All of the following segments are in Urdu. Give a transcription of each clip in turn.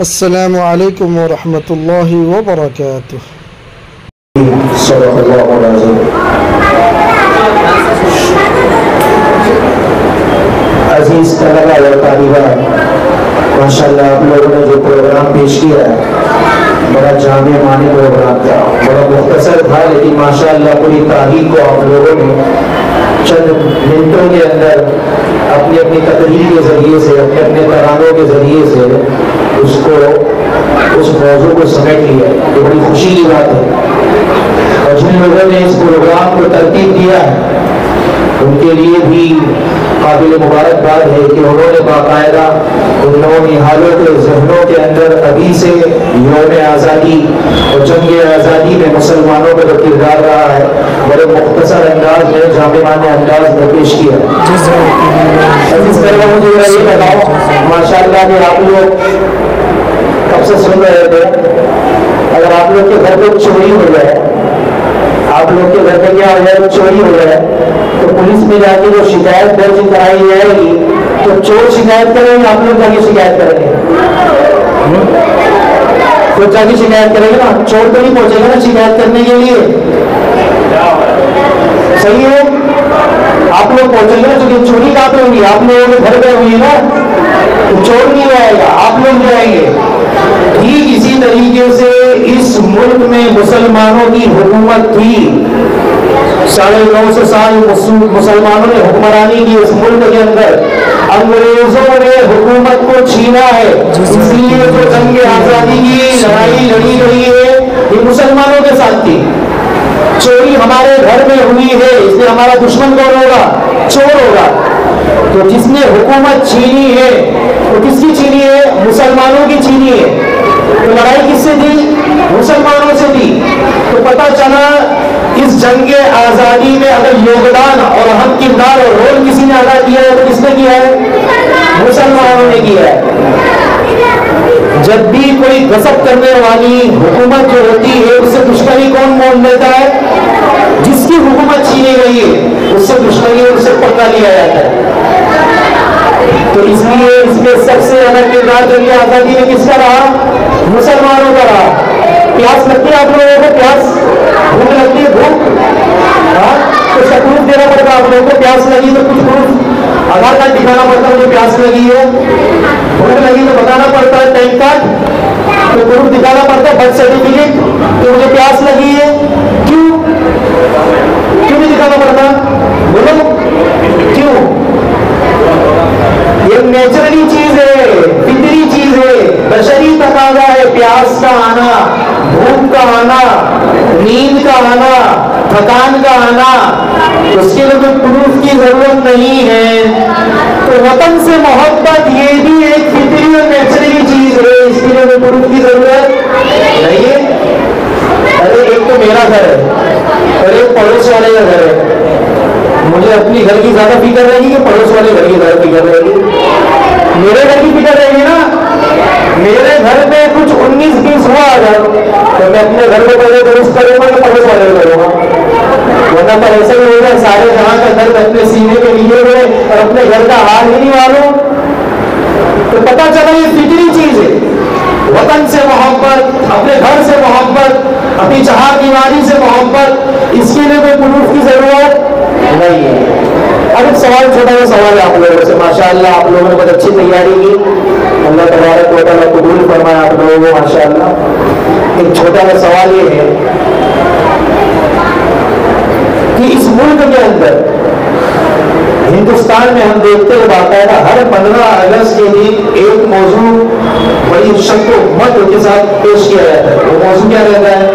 السلام علیکم ورحمۃ اللہ وبرکاتہ۔ صدق اللہ العظیم۔ عزیز طلبہ و طالبات، ماشاءاللہ آپ لوگوں نے جو پروگرام پیش کیا ہے بڑا جامع معنی پروگرام تھا، بڑا مختصر تھا، لیکن ماشاءاللہ پوری تاریخ کو آپ لوگوں نے چند منٹوں کے اندر اپنی اپنی تقریر کے ذریعے سے، اپنے اپنے ترانوں کے ذریعے سے اس موضوع کو سمیٹ لیا۔ یہ بڑی خوشی کی بات ہے، اور جن لوگوں نے اس پروگرام کو ترتیب دیا ہے ان کے لیے بھی قابل مبارکباد ہے کہ انہوں نے باقاعدہ ان نونہالوں کے ذہنوں کے اندر ابھی سے یوم آزادی اور جنگ آزادی میں مسلمانوں کا جو کردار رہا ہے بڑے مختصر انداز میں، جامعانہ انداز میں پیش کیا ہے۔ اس طرح مجھے یہ بتاؤ ماشاءاللہ کہ آپ لوگ کب سے سن رہے تھے، اگر آپ لوگ کے گھر پہ چوری ہو جائے، آپ لوگ کے گھر پہ کیا ہو جائے، چوری ہو جائے، تو پولیس میں جا کے جو شکایت درج کرائی جائے گی تو چور شکایت کریں گے، آپ لوگ جا کے شکایت کریں گے؟ تو جا کے شکایت کریں گے نا، چور تو نہیں پہنچے گا نا شکایت کرنے کے لیے، صحیح ہے؟ آپ لوگ پہنچیں گے نا، چونکہ چوری کہاں پہ ہوگی، آپ لوگوں کے گھر پہ ہوئی ہے نا، تو چور نہیں جائے گا، آپ لوگ جائیں گے۔ ٹھیک اسی طریقے سے اس ملک میں مسلمانوں کی حکومت تھی، 950 سال مسلمانوں نے حکمرانی کی اس ملک کے اندر، انگریزوں نے حکومت کو چھینا ہے، اس لیے جو جنگ آزادی کی لڑائی لڑی گئی ہے یہ مسلمانوں کے ساتھ تھی۔ چوری ہمارے گھر میں ہوئی ہے، اس لیے ہمارا دشمن کون ہوگا؟ چور ہوگا۔ تو جس نے حکومت چھینی ہے وہ کس کی چھینی ہے؟ مسلمانوں کی چھینی ہے۔ تو لڑائی کس سے تھی؟ مسلمانوں سے تھی۔ تو پتہ چلا اس جنگ آزادی میں اگر یوگدان اور اہم کردار اور رول کسی نے ادا کیا ہے تو کس نے کیا ہے؟ مسلمانوں نے کیا ہے۔ جب بھی کوئی غصب کرنے والی حکومت جو ہوتی ہے اس سے دشمنی کون مول لیتا ہے؟ جس کی حکومت چھینی گئی ہے اس سے دشمنی، اس سے پکڑا لیا جاتا ہے۔ تو اس لیے اس میں سب سے زیادہ کردار جنگ آزادی میں کس کا رہا؟ مسلمانوں کا رہا۔ پیاس لگتی ہے آپ لوگوں کو؟ پیاس بھوک لگتی ہے؟ بھوک تو اس کا پروف دینا پڑتا ہے آپ لوگوں کو۔ پیاس لگی تو کچھ پروف، آدھار کارڈ دکھانا پڑتا ہے مجھے پیاس لگی ہے۔ بھوک لگی تو بتانا پڑتا ہے پین کارڈ، تو پروف دکھانا پڑتا ہے برتھ سرٹیفکیٹ کہ مجھے پیاس لگی ہے۔ کیوں نہیں دکھانا پڑتا؟ بولو کیوں؟ یہ نیچرلی چیز ہے، فطری چیز ہے، بشری تقاضا ہے۔ پیاس کا آنا، بھوک کا آنا، نیند کا آنا، تھکان کا آنا، اس کے لیے کوئی پروف کی ضرورت نہیں ہے۔ تو وطن سے محبت یہ بھی ایک فطری اور نیچرلی چیز ہے، اس کے لیے کوئی پروف کی ضرورت نہیں ہے۔ ارے ایک تو میرا گھر ہے اور ایک پڑوس والے کا گھر ہے، مجھے اپنی گھر کی زیادہ فکر رہے گی کہ پڑوس والے گھر کی زیادہ فکر رہے گی؟ میرے گھر کی فکر رہے گی نا۔ میرے گھر میں کچھ 19-20 ہوا اگر تو میں اپنے گھر کو پہلے درست کروں گا کہ پڑوس والے کو کروں گا؟ ورنہ تو ایسا ہی ہوگا سارے جہاں کا درد اپنے سینے کے لیے ہوئے اور اپنے گھر کا حال ہی نہیں معلوم۔ تو پتہ چلا یہ فطری چیز ہے، وطن سے محبت، اپنے گھر سے محبت، اپنی چہار دیواری سے محبت، اس کے لیے کوئی پروف کی ضرورت نہیں ہے۔ اب ایک سوال، چھوٹا سا سوال ہے آپ لوگوں سے۔ ماشاءاللہ آپ لوگوں نے بہت اچھی تیاری کی، اللہ تبارک و تعالیٰ قبول فرمائے آپ لوگوں کو ماشاءاللہ۔ ایک چھوٹا سا سوال یہ ہے کہ اس ملک کے اندر، ہندوستان میں ہم دیکھتے ہیں باقاعدہ ہر 15 اگست کے دن ایک موضوع بڑی شک و مت کے ساتھ پیش کیا جاتا ہے۔ وہ موضوع کیا رہتا ہے؟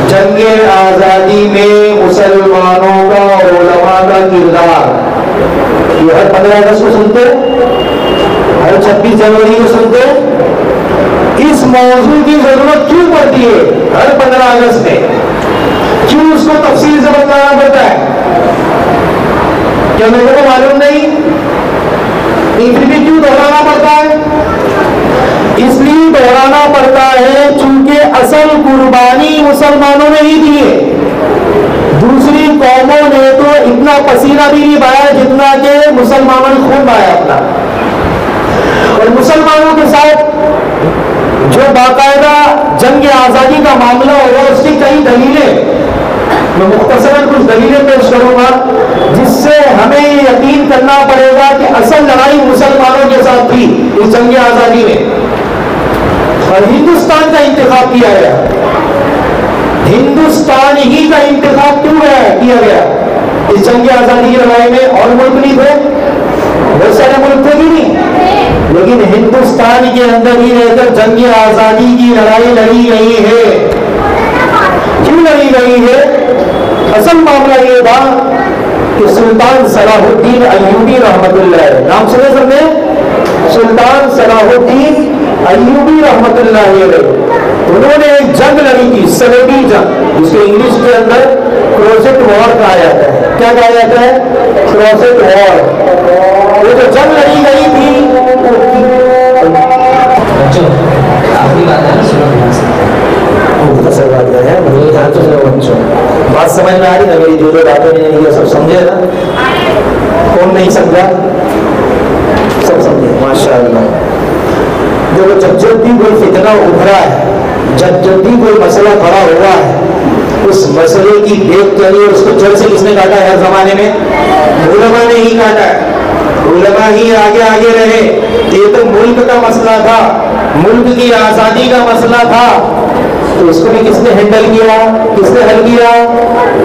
جنگ آزادی میں مسلمانوں کا اور علماء کا کردار۔ یہ ہر 15 اگست کو سنتے، ہر 26 جنوری کو سنتے۔ اس موضوع کی ضرورت کیوں پڑتی ہے ہر 15 اگست میں؟ کیوں اس کو تفصیل سے بتانا پڑتا ہے؟ کیا لوگوں کو معلوم نہیں؟ پھر بھی کیوں دہرانا پڑتا ہے؟ اس لیے دہرانا پڑتا ہے چونکہ اصل قربانی مسلمانوں نے ہی دی ہے۔ دوسری قوموں نے تو اتنا پسینہ بھی نہیں بہایا جتنا کہ مسلمانوں نے خون بہایا اپنا۔ اور مسلمانوں کے ساتھ باقاعدہ جنگ آزادی کا معاملہ ہوگا، اس کی کئی دلیلیں، میں مختصراً کچھ دلیلیں پیش کروں گا جس سے ہمیں یہ یقین کرنا پڑے گا کہ اصل لڑائی مسلمانوں کے ساتھ تھی اس جنگ آزادی میں، اور ہندوستان کا انتخاب کیا گیا۔ ہندوستان ہی کا انتخاب کیوں کیا گیا اس جنگ آزادی کی لڑائی میں؟ اور ملک نہیں تھے، بہت سارے ملک تھے بھی نہیں، لیکن ہندوستان کے اندر ہی رہ کر جنگ آزادی کی لڑائی لڑی گئی ہے۔ کیوں لڑی گئی ہے؟ اصل معاملہ یہ تھا کہ سلطان صلاح الدین ایوبی رحمت اللہ علیہ، نام سنے سب نے؟ سلطان صلاح الدین ایوبی رحمت اللہ علیہ، انہوں نے ایک جنگ لڑی تھی، صلیبی جنگ، جس کو انگلش کے اندر کروسیڈ وار کہا جاتا ہے۔ کیا کہا جاتا ہے؟ کروسیڈ وار۔ وہ جو جنگ لڑی گئی تھی، بات سمجھ میں آ رہی نا میری؟ جو باتیں میں نے یہ سب سمجھے نا؟ کون نہیں سمجھا؟ سب سمجھے، ماشاء اللہ۔ دیکھو، جب بھی کوئی فتنہ ابھرا ہے، جب بھی کوئی مسئلہ کھڑا ہوا ہے، اس مسئلے کی دیکھ کے لیے اس کو جڑ سے کس نے کاٹا ہے؟ ہر زمانے میں علماء نے ہی کاٹا ہے، علماء ہی آگے آگے رہے۔ یہ تو ملک کا مسئلہ تھا، ملک کی آزادی کا مسئلہ تھا، تو اس کو بھی کس نے ہینڈل کیا؟ کس نے حل کیا؟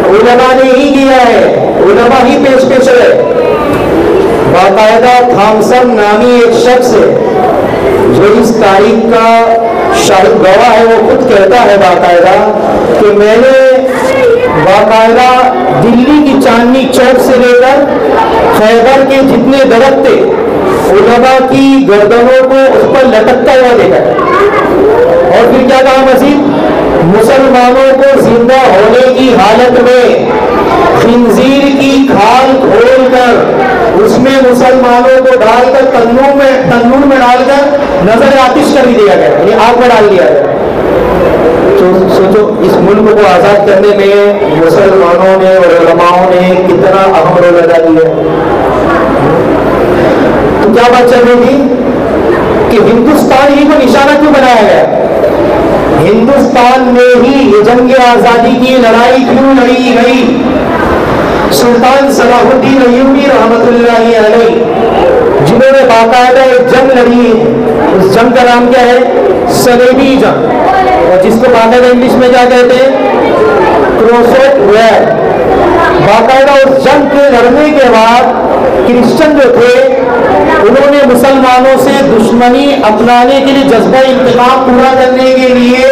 علماء نے ہی کیا ہے، علماء ہی پیش رہے۔ باقاعدہ تھامسن نامی ایک شخص ہے جو اس تاریخ کا شاہد گواہ ہے، وہ خود کہتا ہے باقاعدہ کہ میں نے باقاعدہ دلی کی چاندنی چوک سے لے کر خیبر کے جتنے درخت تھے، علماء کی گردنوں کو اس پر لٹکتا ہوا دیکھا۔ اور پھر کیا کہا مزید؟ مسلمانوں کو زندہ ہونے کی حالت میں خنزیر کی کھال کھول کر اس میں مسلمانوں کو ڈال کر تنور میں ڈال کر نظر آتش کر دیا گیا، یعنی آگ میں ڈال دیا گیا۔ تو سوچو اس ملک کو آزاد کرنے میں مسلمانوں نے اور علماؤں نے کتنا اہم رول ادا کیا۔ تو کیا بات چل رہی تھی کہ ہندوستان ہی کو نشانہ کیوں بنایا گیا؟ ہندوستان میں ہی یہ جنگ آزادی کی لڑائی کیوں لڑی گئی؟ سلطان صلاح الدین ایوبی رحمت اللہ علیہ، جنہوں نے باقاعدہ ایک جنگ لڑی، اس جنگ کا نام کیا ہے؟ صلیبی جنگ، اور جس کو باقاعدہ انگلش میں کیا کہتے ہیں؟ کروسیڈ وار۔ باقاعدہ اس جنگ کے لڑنے کے بعد کرسچن جو تھے انہوں نے مسلمانوں سے دشمنی اپنانے کے لیے، جذبہ انتقام پورا کرنے کے لیے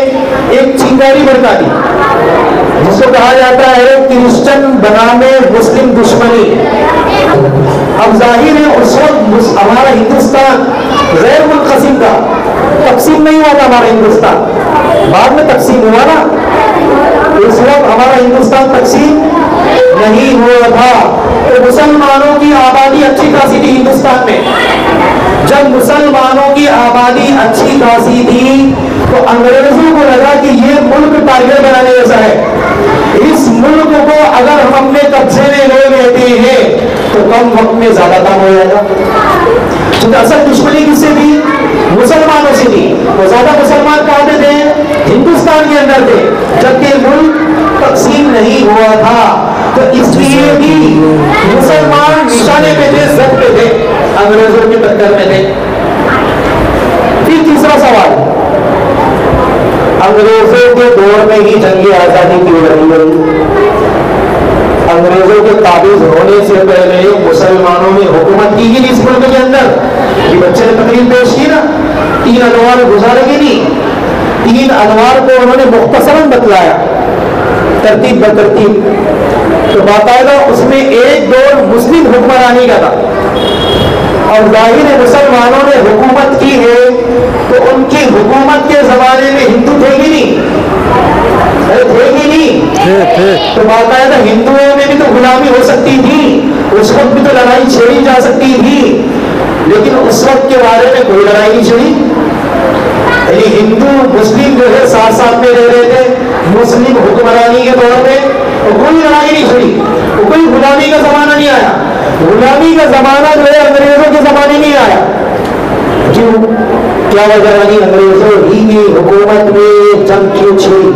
ایک چنگاری بھڑکا دی، جس کو کہا جاتا ہے کرسچن بنامے مسلم دشمنی۔ اب ظاہر ہے اس وقت ہمارا ہندوستان غیر منقسم تھا، تقسیم نہیں ہوا تھا ہمارا ہندوستان، بعد میں تقسیم ہوا نا۔ اس وقت ہمارا ہندوستان تقسیم نہیں ہوا تھا، تو مسلمانوں کی آبادی اچھی خاصی تھی ہندوستان میں۔ جب مسلمانوں کی آبادی اچھی خاصی تھی تو انگریزوں کو لگا کہ یہ ملک ٹارگیٹ بنانے جیسا ہے، اس ملک کو اگر ہم اپنے قبضے میں لے لیتے ہیں تو کم وقت میں زیادہ کام ہو جائے گا۔ کیونکہ اصل دشمنی کس سے تھی؟ مسلمانوں سے تھی، وہ زیادہ مسلمان کہاں تھے؟ ہندوستان کے اندر تھے، جبکہ ملک تقسیم نہیں ہوا تھا، تو اس لیے بھی مسلمان نشانے پہ تھے، زد پہ تھے، انگریزوں کے ٹکر میں تھے۔ پھر تیسرا سوال، انگریزوں کے دور میں ہی جنگ آزادی کیوں لڑی گئی؟ انگریزوں کے قابض ہونے سے پہلے مسلمانوں نے حکومت کی ہی اس ملک کے اندر۔ یہ بچے نے تقریر پیش کی نا، 3 انوار گزارے گی نہیں، 3 انوار کو انہوں نے مختصراً بتلایا ترتیب بترتیب۔ تو باقاعدہ اس میں ایک دور مسلم حکمرانی کا تھا، اور ظاہر مسلمانوں نے حکومت کی ہے تو ان کی حکومت کے زمانے میں ہندو تھے ہی نہیں، تھے ہی نہیں، تو باقاعدہ ہندوؤں میں بھی تو غلامی ہو سکتی تھی، اس وقت بھی تو لڑائی چھیڑی جا سکتی تھی، لیکن اس وقت کے بارے میں کوئی لڑائی نہیں چھیڑی۔ یعنی ہندو مسلم جو ہے ساتھ ساتھ میں رہ رہے تھے مسلم حکمرانی کے دور میں، کوئی لڑائی نہیں چھڑی، کوئی غلامی کا زمانہ نہیں آیا۔ غلامی کا زمانہ جو ہے انگریزوں کے زمانے نہیں آیا، کیوں؟ کیا وجہ بنی انگریزوں ہی کی حکومت میں جنگ کیوں چھڑی؟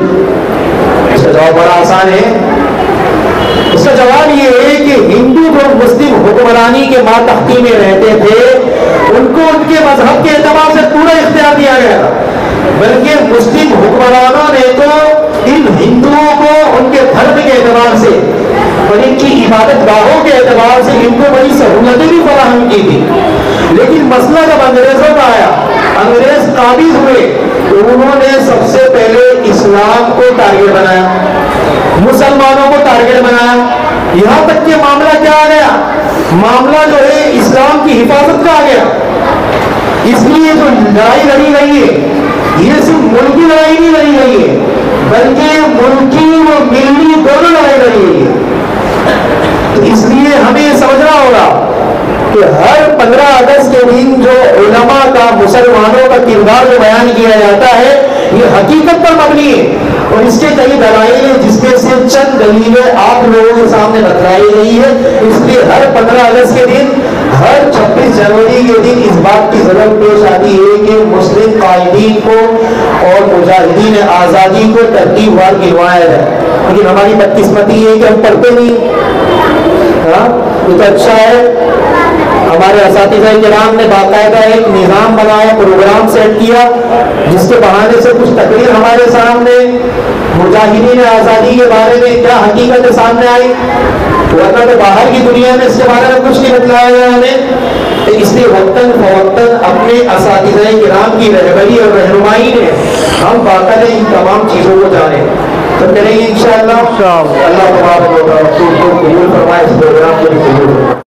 اس کا جواب بڑا آسان ہے. اس کا جواب یہ ہے کہ ہندو جو مسلم حکمرانی کے ماتحتی میں رہتے تھے ان کو ان کے مذہب کے اعتبار سے پورا اختیار دیا گیا تھا، بلکہ مسلم حکمرانوں نے تو ان ہندوؤں کو ان کے دھرم کے اعتبار سے اور ان کی عبادت گاہوں کے اعتبار سے ان کو بڑی سہولتیں بھی فراہم کی تھی. لیکن مسئلہ جب انگریزوں کا آیا، انگریز قابض ہوئے تو انہوں نے سب سے پہلے اسلام کو ٹارگٹ بنایا، مسلمانوں کو ٹارگٹ بنایا. یہاں تک کہ معاملہ کیا آ گیا؟ معاملہ جو ہے اسلام کی حفاظت کا آ گیا. اس لیے جو لڑائی لڑی گئی ہے یہ صرف ملکی لڑائی نہیں لڑی گئی ہے بلکہ ملکی و ملی دونوں لڑائی لڑی گئی ہے. تو اس لیے ہمیں یہ سمجھنا ہوگا کہ ہر 15 اگست کے دن جو علماء کا، مسلمانوں کا کردار جو بیان کیا جاتا ہے یہ حقیقت پر مبنی ہے اور اس کے کئی دلائل ہیں جس میں سے چند دلیلیں آپ لوگوں کے سامنے بتلائی گئی ہے. اس لیے ہر 15 اگست کے دن، ہر 26 جنوری کے دن اس بات کی ضرورت پیش آتی ہے کہ مسلم قائدین کو اور مجاہدین آزادی کو ترتیب وار گنوایا جائے. لیکن ہماری بدقسمتی یہ ہے کہ ہم پڑھتے نہیں. ہاں یہ تو اچھا ہے، ہمارے اساتذہ کرام نے باقاعدہ ایک نظام بنایا، پروگرام سیٹ کیا جس کے بہانے سے کچھ تقریر ہمارے سامنے مجاہدین آزادی کے بارے میں کیا حقیقت سامنے آئی، ورنہ تو باہر کی دنیا میں اس کے بارے میں کچھ نہیں بتلایا گیا ہمیں. اس لیے وقتاً فوقتاً اپنے اساتذہ کرام کی رہبری اور رہنمائی میں ہم باقاعدہ ان تمام چیزوں کو جانیں. تو کریں گے انشاءاللہ. اللہ تبارک و تعالی کو قبول فرمائے، اس پروگرام کو بھی قبول فرمائے.